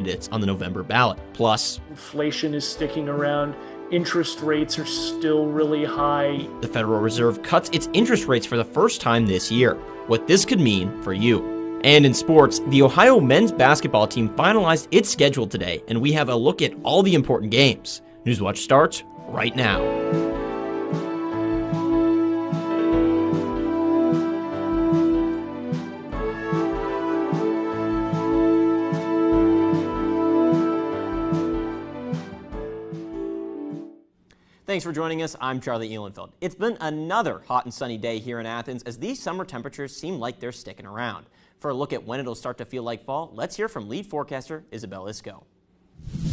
candidates on the November ballot. Plus, inflation is sticking around. Interest rates are still really high. The Federal Reserve cuts its interest rates for the first time this year. What this could mean for you. And in sports, the Ohio men's basketball team finalized its schedule today, and we have a look at all the important games. Newswatch starts right now. Thanks for joining us. I'm Charlie Ehlenfeld. It's been another hot and sunny day here in Athens as these summer temperatures seem like they're sticking around. For a look at when it'll start to feel like fall, let's hear from lead forecaster Isabel Isco.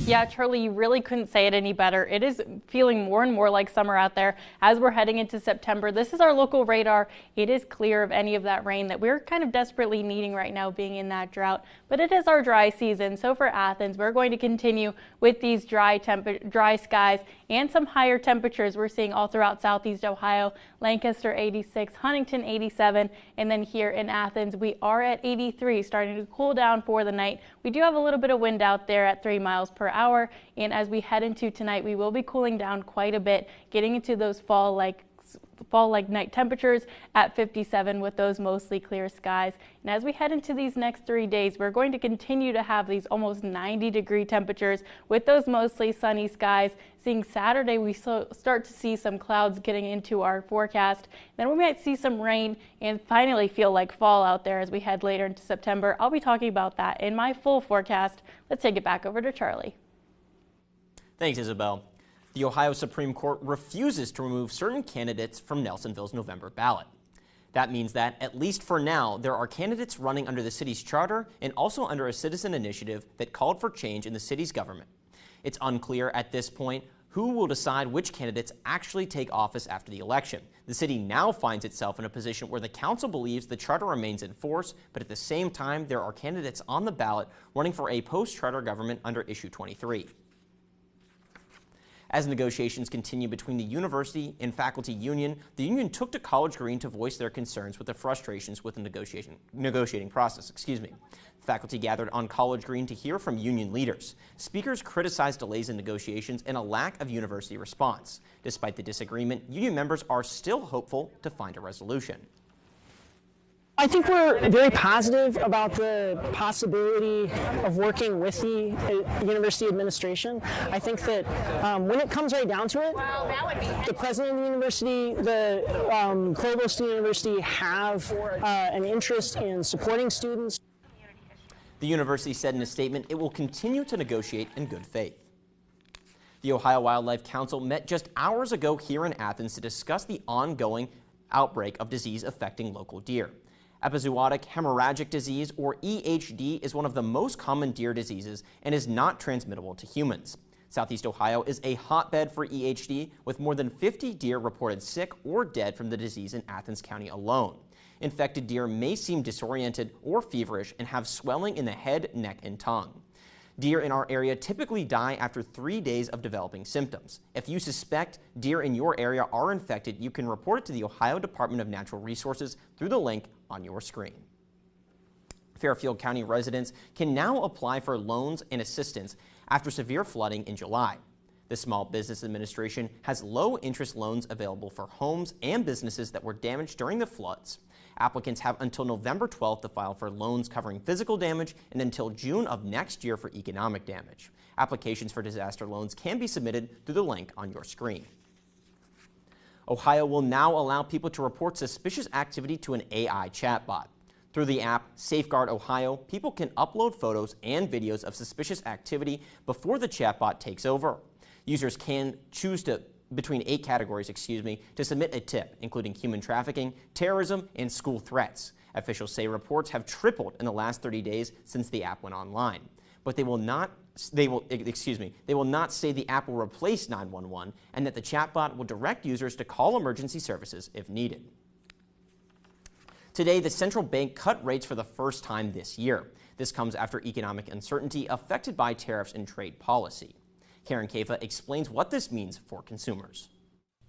Yeah, Charlie, you really couldn't say it any better. It is feeling more and more like summer out there as we're heading into September. This is our local radar. It is clear of any of that rain that we're kind of desperately needing right now, being in that drought. But it is our dry season. So for Athens, we're going to continue with these dry skies and some higher temperatures we're seeing all throughout southeast Ohio. Lancaster 86, Huntington 87, and then here in Athens we are at 83, starting to cool down for the night. We do have a little bit of wind out there at 3 miles per hour, and as we head into tonight we will be cooling down quite a bit, getting into those fall-like night temperatures at 57 with those mostly clear skies. And as we head into these next 3 days, we're going to continue to have these almost 90-degree temperatures with those mostly sunny skies. Seeing Saturday, we start to see some clouds getting into our forecast. Then we might see some rain and finally feel like fall out there as we head later into September. I'll be talking about that in my full forecast. Let's take it back over to Charlie. Thanks, Isabel. The Ohio Supreme Court refuses to remove certain candidates from Nelsonville's November ballot. That means that, at least for now, there are candidates running under the city's charter and also under a citizen initiative that called for change in the city's government. It's unclear at this point who will decide which candidates actually take office after the election. The city now finds itself in a position where the council believes the charter remains in force, but at the same time, there are candidates on the ballot running for a post-charter government under Issue 23. As negotiations continue between the university and faculty union, the union took to College Green to voice their concerns with the frustrations with the negotiating process. Faculty gathered on College Green to hear from union leaders. Speakers criticized delays in negotiations and a lack of university response. Despite the disagreement, union members are still hopeful to find a resolution. I think we're very positive about the possibility of working with the university administration. I think that when it comes right down to it, the president of the university, the provost of the university have an interest in supporting students. The university said in a statement it will continue to negotiate in good faith. The Ohio Wildlife Council met just hours ago here in Athens to discuss the ongoing outbreak of disease affecting local deer. Epizootic hemorrhagic disease, or EHD, is one of the most common deer diseases and is not transmittable to humans. Southeast Ohio is a hotbed for EHD, with more than 50 deer reported sick or dead from the disease in Athens County alone. Infected deer may seem disoriented or feverish and have swelling in the head, neck, and tongue. Deer in our area typically die after 3 days of developing symptoms. If you suspect deer in your area are infected, you can report it to the Ohio Department of Natural Resources through the link on your screen. Fairfield County residents can now apply for loans and assistance after severe flooding in July. The Small Business Administration has low-interest loans available for homes and businesses that were damaged during the floods. Applicants have until November 12th to file for loans covering physical damage and until June of next year for economic damage. Applications for disaster loans can be submitted through the link on your screen. Ohio will now allow people to report suspicious activity to an AI chatbot. Through the app Safeguard Ohio, people can upload photos and videos of suspicious activity before the chatbot takes over. Users can choose between 8 categories, to submit a tip, including human trafficking, terrorism, and school threats. Officials say reports have tripled in the last 30 days since the app went online. But they will not say the app will replace 911 and that the chatbot will direct users to call emergency services if needed. Today, the central bank cut rates for the first time this year. This comes after economic uncertainty affected by tariffs and trade policy. Karen Kafa explains what this means for consumers.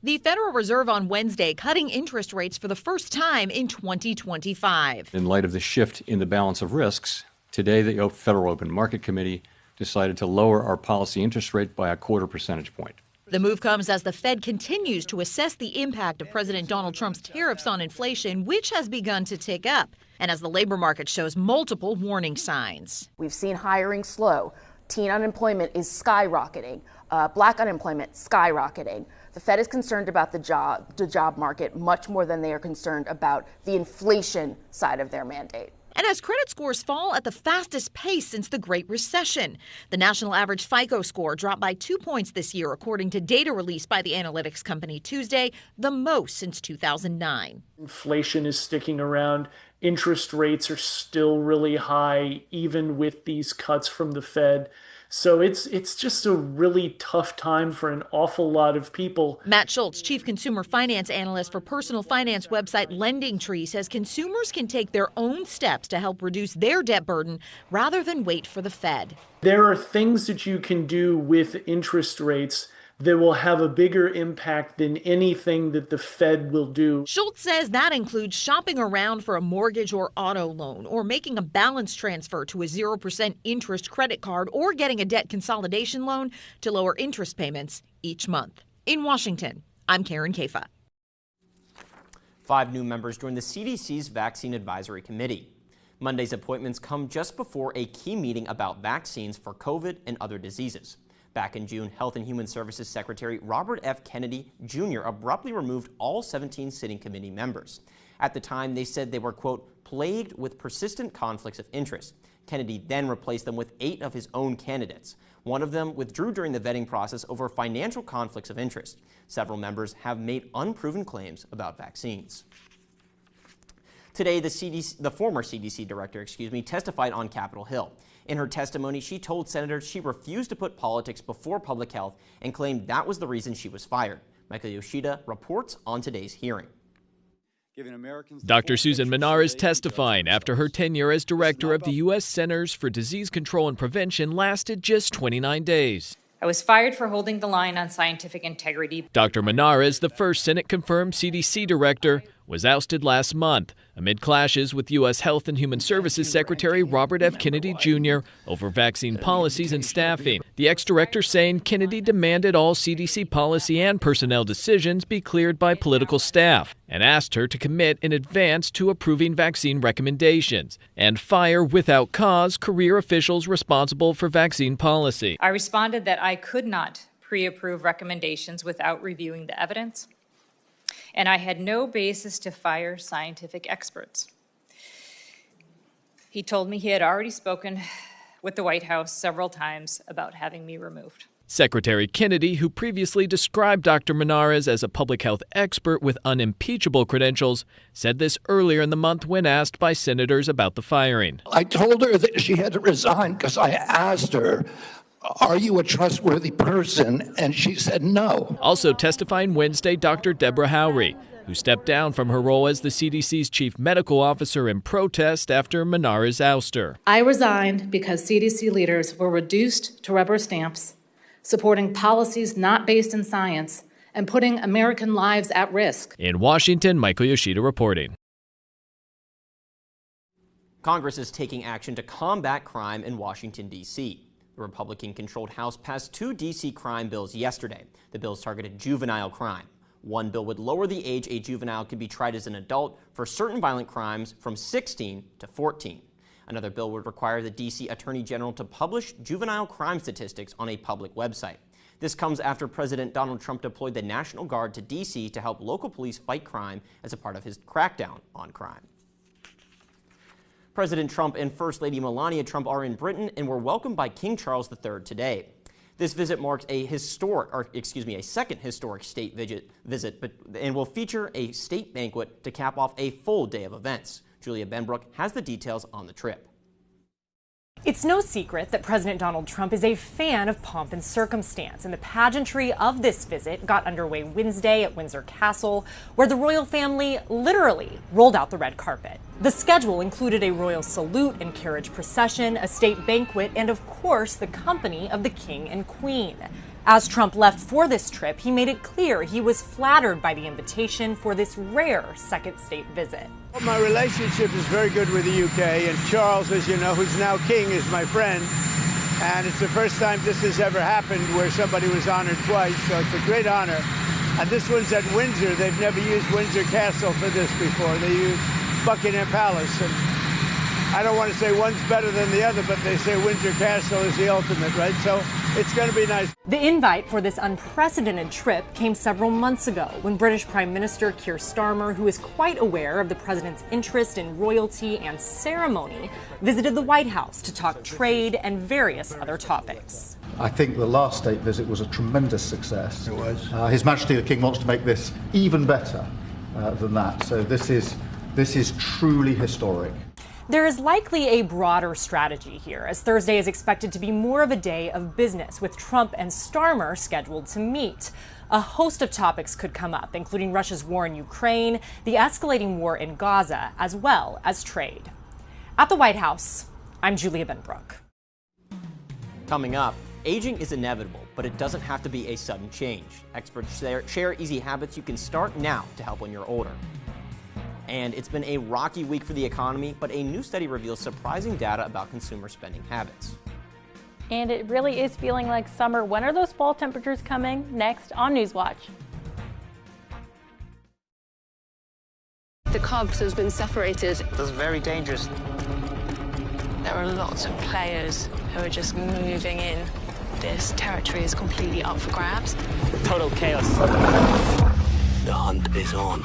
The Federal Reserve on Wednesday cutting interest rates for the first time in 2025. In light of the shift in the balance of risks, today the Federal Open Market Committee decided to lower our policy interest rate by 1/4 percentage point. The move comes as the Fed continues to assess the impact of President Donald Trump's tariffs on inflation, which has begun to tick up, and as the labor market shows multiple warning signs. We've seen hiring slow. Teen unemployment is skyrocketing. Black unemployment skyrocketing. The Fed is concerned about the job market much more than they are concerned about the inflation side of their mandate. And as credit scores fall at the fastest pace since the Great Recession, the national average FICO score dropped by 2 points this year, according to data released by the analytics company Tuesday, the most since 2009. Inflation is sticking around. Interest rates are still really high, even with these cuts from the Fed. So it's just a really tough time for an awful lot of people. Matt Schultz, chief consumer finance analyst for personal finance website LendingTree, says consumers can take their own steps to help reduce their debt burden rather than wait for the Fed. There are things that you can do with interest rates that will have a bigger impact than anything that the Fed will do. Schultz says that includes shopping around for a mortgage or auto loan, or making a balance transfer to a 0% interest credit card, or getting a debt consolidation loan to lower interest payments each month. In Washington, I'm Karen Kafa. 5 new members joined the CDC's Vaccine Advisory Committee. Monday's appointments come just before a key meeting about vaccines for COVID and other diseases. Back in June, Health and Human Services Secretary Robert F. Kennedy, Jr. abruptly removed all 17 sitting committee members. At the time, they said they were, quote, plagued with persistent conflicts of interest. Kennedy then replaced them with 8 of his own candidates. One of them withdrew during the vetting process over financial conflicts of interest. Several members have made unproven claims about vaccines. Today, the former CDC director, testified on Capitol Hill. In her testimony, she told senators she refused to put politics before public health and claimed that was the reason she was fired. Michael Yoshida reports on today's hearing. Dr. Susan Manar is testifying after her tenure as director of the U.S. Centers for Disease Control and Prevention lasted just 29 days. I was fired for holding the line on scientific integrity. Dr. Manar, as the first Senate-confirmed CDC director, was ousted last month amid clashes with U.S. Health and Human Services Secretary Robert F. Kennedy, Jr. over vaccine policies and staffing. The ex-director saying Kennedy demanded all CDC policy and personnel decisions be cleared by political staff and asked her to commit in advance to approving vaccine recommendations and fire without cause career officials responsible for vaccine policy. I responded that I could not pre-approve recommendations without reviewing the evidence, and I had no basis to fire scientific experts. He told me he had already spoken with the White House several times about having me removed. Secretary Kennedy, who previously described Dr. Menares as a public health expert with unimpeachable credentials, said this earlier in the month when asked by senators about the firing. I told her that she had to resign because I asked her, are you a trustworthy person? And she said no. Also testifying Wednesday, Dr. Deborah Howry, who stepped down from her role as the CDC's chief medical officer in protest after Menares' ouster. I resigned because CDC leaders were reduced to rubber stamps, supporting policies not based in science, and putting American lives at risk. In Washington, Michael Yoshida reporting. Congress is taking action to combat crime in Washington, D.C. The Republican-controlled House passed 2 D.C. crime bills yesterday. The bills targeted juvenile crime. One bill would lower the age a juvenile could be tried as an adult for certain violent crimes from 16 to 14. Another bill would require the D.C. Attorney General to publish juvenile crime statistics on a public website. This comes after President Donald Trump deployed the National Guard to D.C. to help local police fight crime as a part of his crackdown on crime. President Trump and First Lady Melania Trump are in Britain and were welcomed by King Charles III today. This visit marks a second historic state visit, and will feature a state banquet to cap off a full day of events. Julia Benbrook has the details on the trip. It's no secret that President Donald Trump is a fan of pomp and circumstance, and the pageantry of this visit got underway Wednesday at Windsor Castle, where the royal family literally rolled out the red carpet. The schedule included a royal salute and carriage procession, a state banquet, and of course, the company of the King and Queen. As Trump left for this trip, he made it clear he was flattered by the invitation for this rare second state visit. Well, my relationship is very good with the UK, and Charles, as you know, who's now king, is my friend. And it's the first time this has ever happened where somebody was honored twice, so it's a great honor. And this one's at Windsor. They've never used Windsor Castle for this before. They used Buckingham Palace. And I don't want to say one's better than the other, but they say Windsor Castle is the ultimate, right? So it's going to be nice. The invite for this unprecedented trip came several months ago when British Prime Minister Keir Starmer, who is quite aware of the president's interest in royalty and ceremony, visited the White House to talk trade and various other topics. I think the last state visit was a tremendous success. It was. His Majesty the King wants to make this even better than that. So this is truly historic. There is likely a broader strategy here, as Thursday is expected to be more of a day of business, with Trump and Starmer scheduled to meet. A host of topics could come up, including Russia's war in Ukraine, the escalating war in Gaza, as well as trade. At the White House, I'm Julia Benbrook. Coming up, aging is inevitable, but it doesn't have to be a sudden change. Experts share easy habits you can start now to help when you're older. And it's been a rocky week for the economy, but a new study reveals surprising data about consumer spending habits. And it really is feeling like summer. When are those fall temperatures coming? Next on Newswatch. The Cubs has been separated. That's very dangerous. There are lots of players who are just moving in. This territory is completely up for grabs. Total chaos. The hunt is on.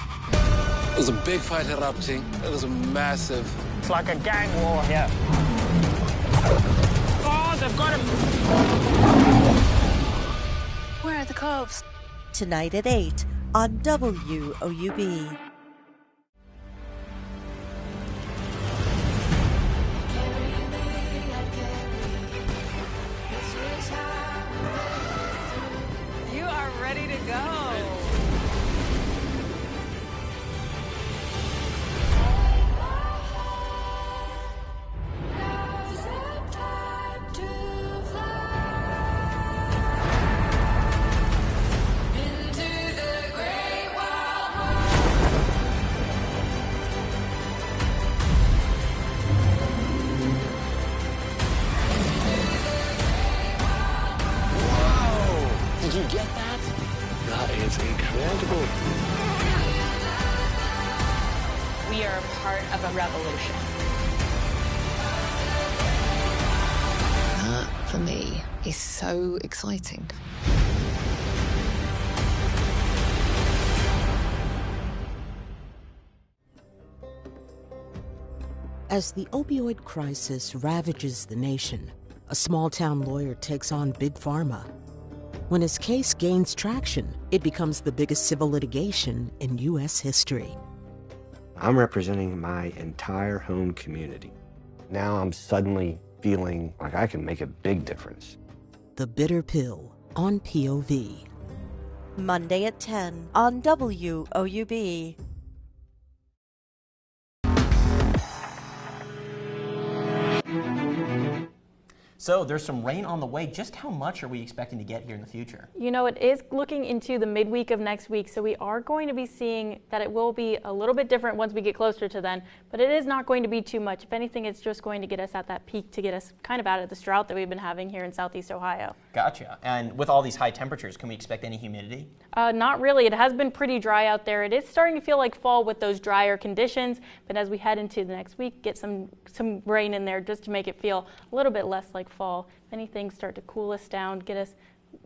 There's a big fight erupting. There's a massive... It's like a gang war here. Oh, they've got him! Where are the Cubs? Tonight at 8 on WOUB. You are ready to go. Did you get that? That is incredible. We are part of a revolution. That, for me, is so exciting. As the opioid crisis ravages the nation, a small-town lawyer takes on Big Pharma. When his case gains traction, it becomes the biggest civil litigation in U.S. history. I'm representing my entire home community. Now I'm suddenly feeling like I can make a big difference. The Bitter Pill on POV. Monday at 10 on WOUB. So there's some rain on the way. Just how much are we expecting to get here in the future? You know, it is looking into the midweek of next week, so we are going to be seeing that it will be a little bit different once we get closer to then, but it is not going to be too much. If anything, it's just going to get us at that peak to get us kind of out of this drought that we've been having here in Southeast Ohio. Gotcha. And with all these high temperatures, can we expect any humidity? Not really. It has been pretty dry out there. It is starting to feel like fall with those drier conditions, but as we head into the next week, get some rain in there just to make it feel a little bit less like fall. If anything, start to cool us down, get us,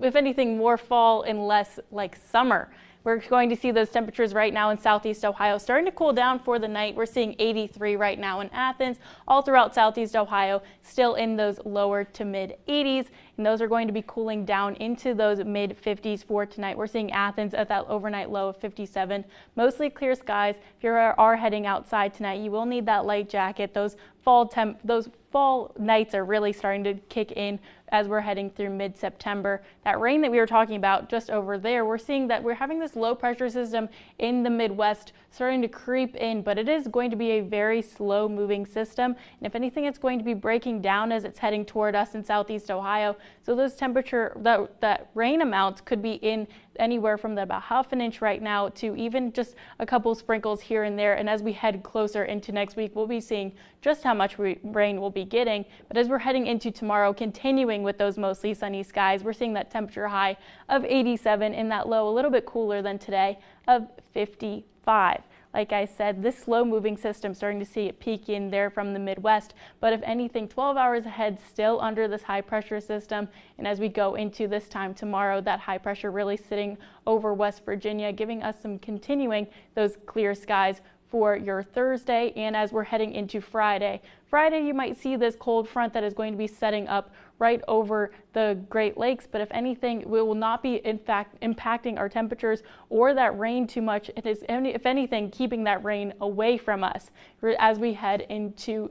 if anything, more fall and less like summer. We're going to see those temperatures right now in Southeast Ohio starting to cool down for the night. We're seeing 83 right now in Athens, all throughout Southeast Ohio, still in those lower to mid 80s. And those are going to be cooling down into those mid 50s for tonight. We're seeing Athens at that overnight low of 57. Mostly clear skies. If you are heading outside tonight, you will need that light jacket. Those fall nights are really starting to kick in as we're heading through mid-September. That rain that we were talking about just over there, we're seeing that we're having this this low pressure system in the Midwest starting to creep in, but it is going to be a very slow moving system. And if anything, it's going to be breaking down as it's heading toward us in southeast Ohio. So those that rain amounts could be in anywhere from about half an inch right now to even just a couple sprinkles here and there. And as we head closer into next week, we'll be seeing just how much rain we'll be getting. But as we're heading into tomorrow, continuing with those mostly sunny skies, we're seeing that temperature high of 87 and that low a little bit cooler than today of 55. Like I said, this slow moving system starting to see it peak in there from the Midwest, but if anything, 12 hours ahead, still under this high pressure system. And as we go into this time tomorrow, that high pressure really sitting over West Virginia, giving us some continuing those clear skies for your Thursday. And as we're heading into Friday, you might see this cold front that is going to be setting up right over the Great Lakes, but if anything, we will not be in fact impacting our temperatures or that rain too much. It is, if anything, keeping that rain away from us as we head into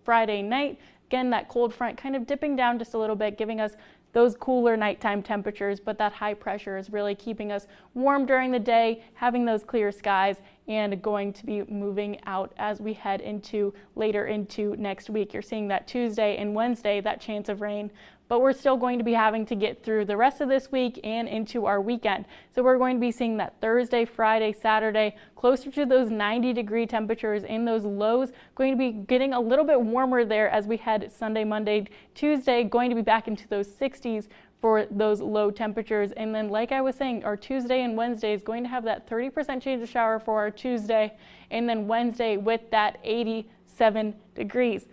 Friday night. Again, that cold front kind of dipping down just a little bit, giving us those cooler nighttime temperatures, but that high pressure is really keeping us warm during the day, having those clear skies, and going to be moving out as we head into later into next week. You're seeing that Tuesday and Wednesday, that chance of rain, but we're still going to be having to get through the rest of this week and into our weekend. So we're going to be seeing that Thursday, Friday, Saturday, closer to those 90-degree temperatures in those lows, going to be getting a little bit warmer there as we head Sunday, Monday, Tuesday, going to be back into those 60s for those low temperatures. And then, like I was saying, our Tuesday and Wednesday is going to have that 30% chance of shower for our Tuesday, and then Wednesday with that 87 degrees.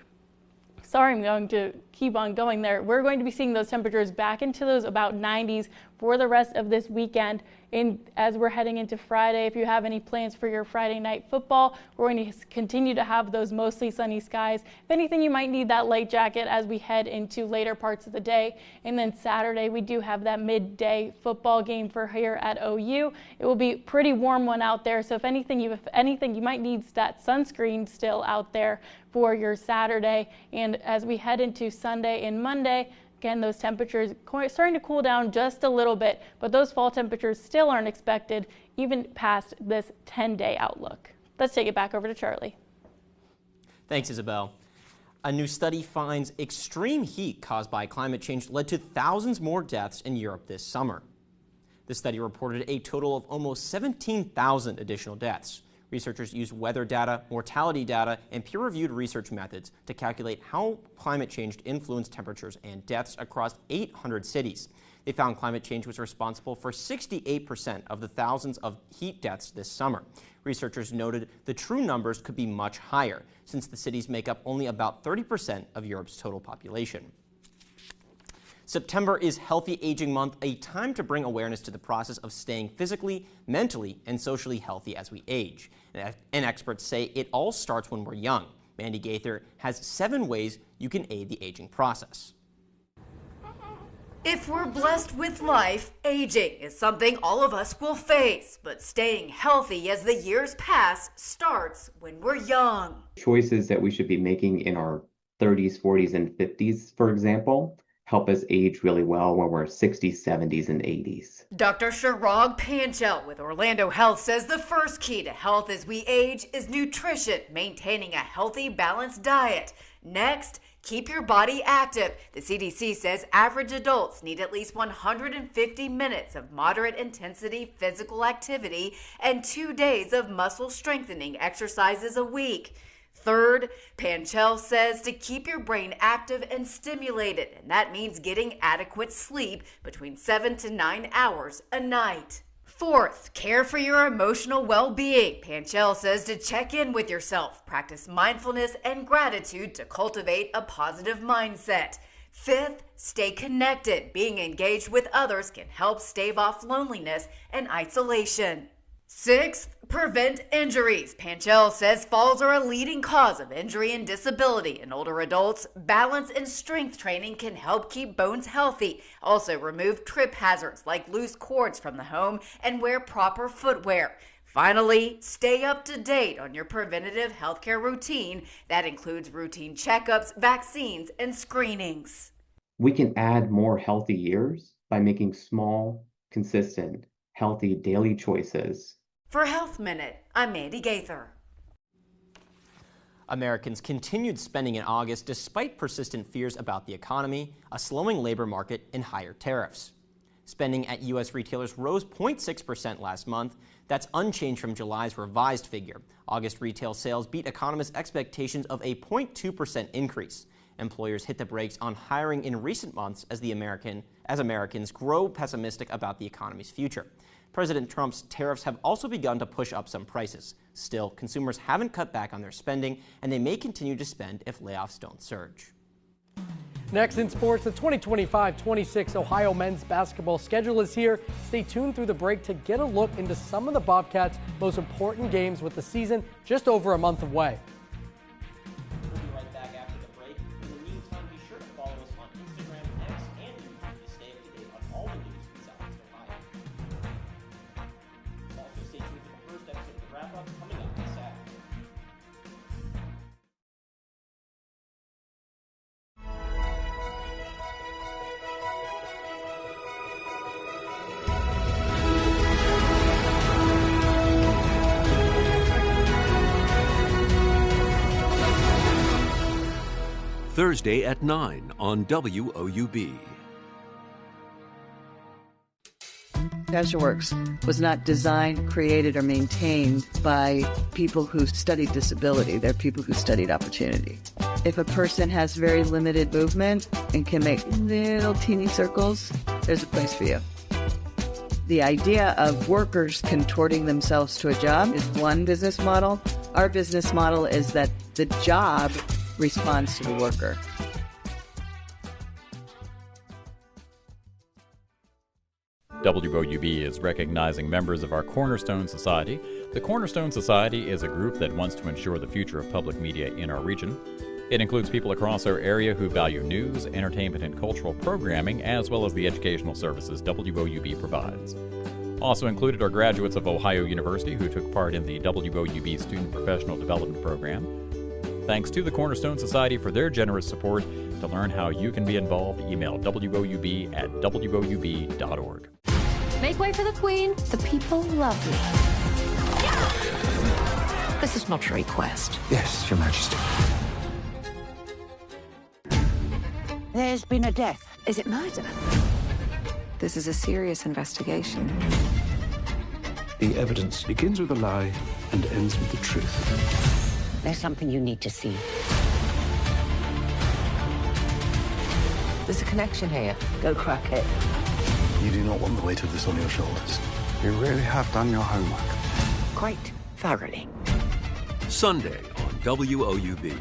Sorry, I'm going to keep on going there. We're going to be seeing those temperatures back into those about 90s for the rest of this weekend. And as we're heading into Friday, if you have any plans for your Friday night football, we're going to continue to have those mostly sunny skies. If anything, you might need that light jacket as we head into later parts of the day. And then Saturday, we do have that midday football game for here at OU. It will be a pretty warm one out there. So if anything, you might need that sunscreen still out there for your Saturday. And as we head into Sunday and Monday, again, those temperatures starting to cool down just a little bit, but those fall temperatures still aren't expected even past this 10-day outlook. Let's take it back over to Charlie. Thanks, Isabel. A new study finds extreme heat caused by climate change led to thousands more deaths in Europe this summer. The study reported a total of almost 17,000 additional deaths. Researchers used weather data, mortality data, and peer-reviewed research methods to calculate how climate change influenced temperatures and deaths across 800 cities. They found climate change was responsible for 68% of the thousands of heat deaths this summer. Researchers noted the true numbers could be much higher, since the cities make up only about 30% of Europe's total population. September is Healthy Aging Month, a time to bring awareness to the process of staying physically, mentally, and socially healthy as we age. And experts say it all starts when we're young. Mandy Gaither has 7 ways you can aid the aging process. If we're blessed with life, aging is something all of us will face. But staying healthy as the years pass starts when we're young. Choices that we should be making in our 30s, 40s, and 50s, for example, help us age really well when we're 60s, 70s, and 80s. Dr. Chirag Panchal with Orlando Health says the first key to health as we age is nutrition, maintaining a healthy, balanced diet. Next, keep your body active. The CDC says average adults need at least 150 minutes of moderate intensity physical activity and 2 days of muscle strengthening exercises a week. Third, Panchal says to keep your brain active and stimulated, and that means getting adequate sleep between 7 to 9 hours a night. Fourth, care for your emotional well-being. Panchal says to check in with yourself, practice mindfulness and gratitude to cultivate a positive mindset. Fifth, stay connected. Being engaged with others can help stave off loneliness and isolation. Sixth, prevent injuries. Panchal says falls are a leading cause of injury and disability in older adults. Balance and strength training can help keep bones healthy. Also, remove trip hazards like loose cords from the home and wear proper footwear. Finally, stay up to date on your preventative healthcare routine. That includes routine checkups, vaccines, and screenings. We can add more healthy years by making small, consistent, healthy daily choices. For Health Minute, I'm Mandy Gaither. Americans continued spending in August despite persistent fears about the economy, a slowing labor market, and higher tariffs. Spending at U.S. retailers rose 0.6% last month. That's unchanged from July's revised figure. August retail sales beat economists' expectations of a 0.2% increase. Employers hit the brakes on hiring in recent months as Americans grow pessimistic about the economy's future. President Trump's tariffs have also begun to push up some prices. Still, consumers haven't cut back on their spending, and they may continue to spend if layoffs don't surge. Next in sports, the 2025-26 Ohio men's basketball schedule is here. Stay tuned through the break to get a look into some of the Bobcats' most important games with the season just over a month away. We'll be right back after the break. In the meantime, be sure to follow us on Instagram, X, and YouTube to stay up to date on all the news in Southeast Ohio. Also, stay tuned for the first episode of the wrap-up coming up this Saturday. Thursday at 9 on WOUB. CasualWorks was not designed, created, or maintained by people who studied disability. They're people who studied opportunity. If a person has very limited movement and can make little teeny circles, there's a place for you. The idea of workers contorting themselves to a job is one business model. Our business model is that the job responds to the worker. WOUB is recognizing members of our Cornerstone Society. The Cornerstone Society is a group that wants to ensure the future of public media in our region. It includes people across our area who value news, entertainment, and cultural programming, as well as the educational services WOUB provides. Also included are graduates of Ohio University who took part in the WOUB Student Professional Development Program. Thanks to the Cornerstone Society for their generous support. To learn how you can be involved, email woub@woub.org. Make way for the Queen. The people love me. This is not a request. Yes, Your Majesty. There's been a death. Is it murder? This is a serious investigation. The evidence begins with a lie and ends with the truth. There's something you need to see. There's a connection here. Go crack it. You do not want the weight of this on your shoulders. You really have done your homework. Quite thoroughly. Sunday on WOUB.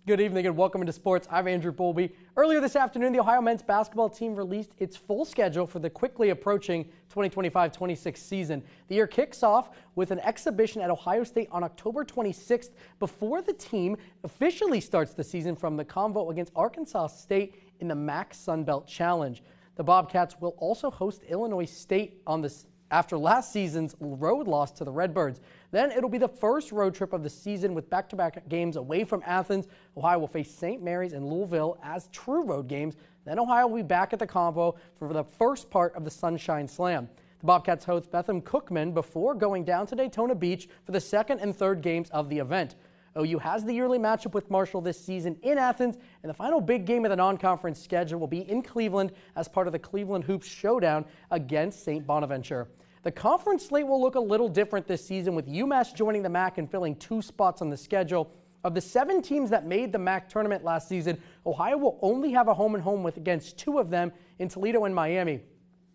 Good evening and welcome into sports. I'm Andrew Bolby. Earlier this afternoon, the Ohio men's basketball team released its full schedule for the quickly approaching 2025-26 season. The year kicks off with an exhibition at Ohio State on October 26th before the team officially starts the season from the convo against Arkansas State in the MAC Sun Belt Challenge. The Bobcats will also host Illinois State on this after last season's road loss to the Redbirds. Then it'll be the first road trip of the season with back-to-back games away from Athens. Ohio will face St. Mary's and Louisville as true road games. Then Ohio will be back at the Convo for the first part of the Sunshine Slam. The Bobcats host Betham Cookman before going down to Daytona Beach for the second and third games of the event. OU has the yearly matchup with Marshall this season in Athens, and the final big game of the non-conference schedule will be in Cleveland as part of the Cleveland Hoops showdown against St. Bonaventure. The conference slate will look a little different this season, with UMass joining the MAC and filling 2 spots on the schedule. Of the 7 teams that made the MAC tournament last season, Ohio will only have a home-and-home with against 2 of them in Toledo and Miami.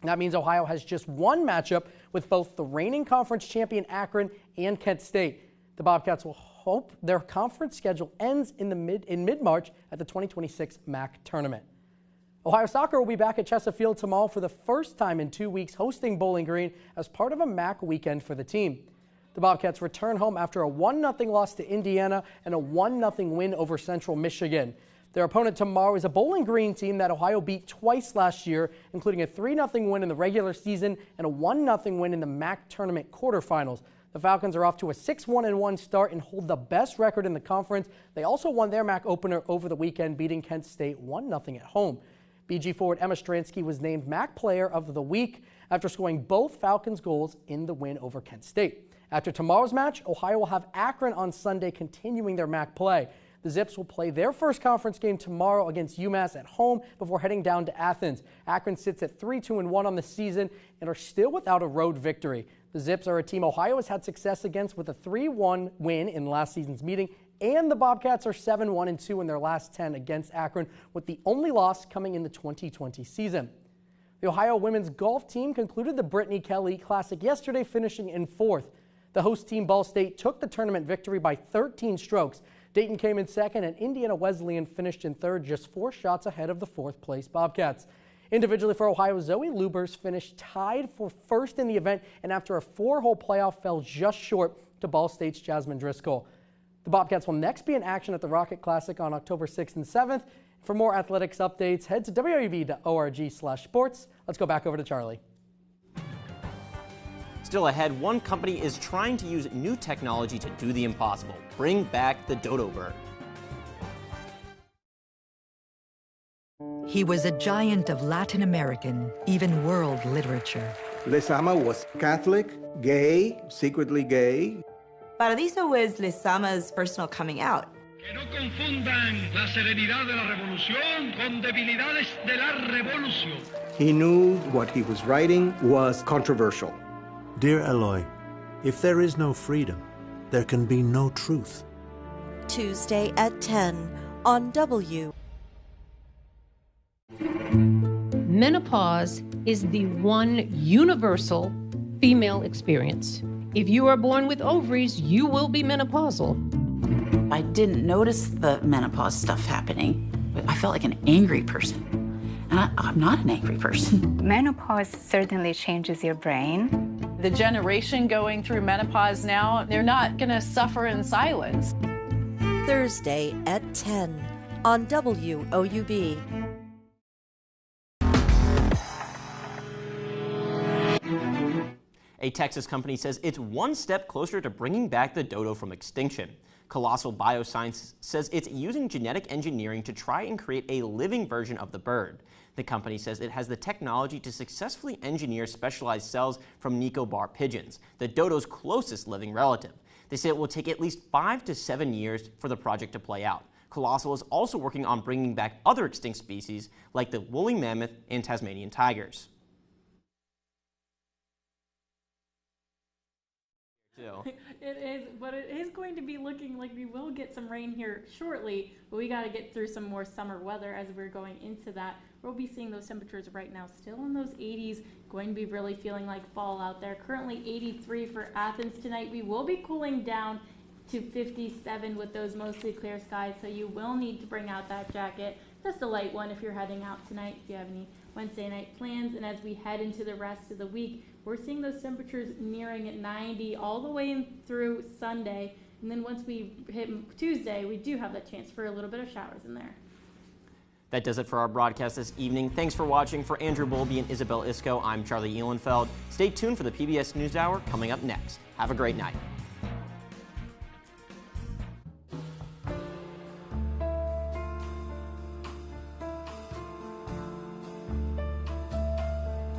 That means Ohio has just 1 matchup with both the reigning conference champion Akron and Kent State. The Bobcats will hope their conference schedule ends in mid-March at the 2026 MAC tournament. Ohio soccer will be back at Chesapeake tomorrow for the first time in 2 weeks, hosting Bowling Green as part of a MAC weekend for the team. The Bobcats return home after a 1-0 loss to Indiana and a 1-0 win over Central Michigan. Their opponent tomorrow is a Bowling Green team that Ohio beat twice last year, including a 3-0 win in the regular season and a 1-0 win in the MAC tournament quarterfinals. The Falcons are off to a 6-1-1 start and hold the best record in the conference. They also won their MAC opener over the weekend, beating Kent State 1-0 at home. BG forward Emma Stransky was named MAC Player of the Week after scoring both Falcons goals in the win over Kent State. After tomorrow's match, Ohio will have Akron on Sunday, continuing their MAC play. The Zips will play their first conference game tomorrow against UMass at home before heading down to Athens. Akron sits at 3-2-1 on the season and are still without a road victory. The Zips are a team Ohio has had success against with a 3-1 win in last season's meeting, and the Bobcats are 7-1-2 in their last 10 against Akron, with the only loss coming in the 2020 season. The Ohio women's golf team concluded the Brittany Kelly Classic yesterday, finishing in 4th. The host team, Ball State, took the tournament victory by 13 strokes. Dayton came in 2nd, and Indiana Wesleyan finished in 3rd, just 4 shots ahead of the 4th place Bobcats. Individually for Ohio, Zoe Lubers finished tied for 1st in the event, and after a 4-hole playoff fell just short to Ball State's Jasmine Driscoll. The Bobcats will next be in action at the Rocket Classic on October 6th and 7th. For more athletics updates, head to woub.org/sports. Let's go back over to Charlie. Still ahead, one company is trying to use new technology to do the impossible. Bring back the dodo bird. He was a giant of Latin American, even world literature. Lezama was Catholic, gay, secretly gay. Paradiso was Lezama's personal coming out. Que no confundan la serenidad de la revolución con debilidades de la revolución. He knew what he was writing was controversial. Dear Eloy, if there is no freedom, there can be no truth. Tuesday at 10 on W. Menopause is the one universal female experience. If you are born with ovaries, you will be menopausal. I didn't notice the menopause stuff happening. I felt like an angry person. And I'm not an angry person. Menopause certainly changes your brain. The generation going through menopause now, they're not going to suffer in silence. Thursday at 10 on WOUB. A Texas company says it's one step closer to bringing back the dodo from extinction. Colossal Bioscience says it's using genetic engineering to try and create a living version of the bird. The company says it has the technology to successfully engineer specialized cells from Nicobar pigeons, the dodo's closest living relative. They say it will take at least 5 to 7 years for the project to play out. Colossal is also working on bringing back other extinct species like the woolly mammoth and Tasmanian tigers. It is, but it is going to be looking like we will get some rain here shortly, but we got to get through some more summer weather as we're going into that. We'll be seeing those temperatures right now still in those 80s, going to be really feeling like fall out there. Currently 83 for Athens tonight. We will be cooling down to 57 with those mostly clear skies, so you will need to bring out that jacket, just a light one if you're heading out tonight, if you have any Wednesday night plans. And as we head into the rest of the week, we're seeing those temperatures nearing at 90 all the way in through Sunday. And then once we hit Tuesday, we do have that chance for a little bit of showers in there. That does it for our broadcast this evening. Thanks for watching. For Andrew Bowlby and Isabel Isco, I'm Charlie Ehlenfeld. Stay tuned for the PBS NewsHour coming up next. Have a great night.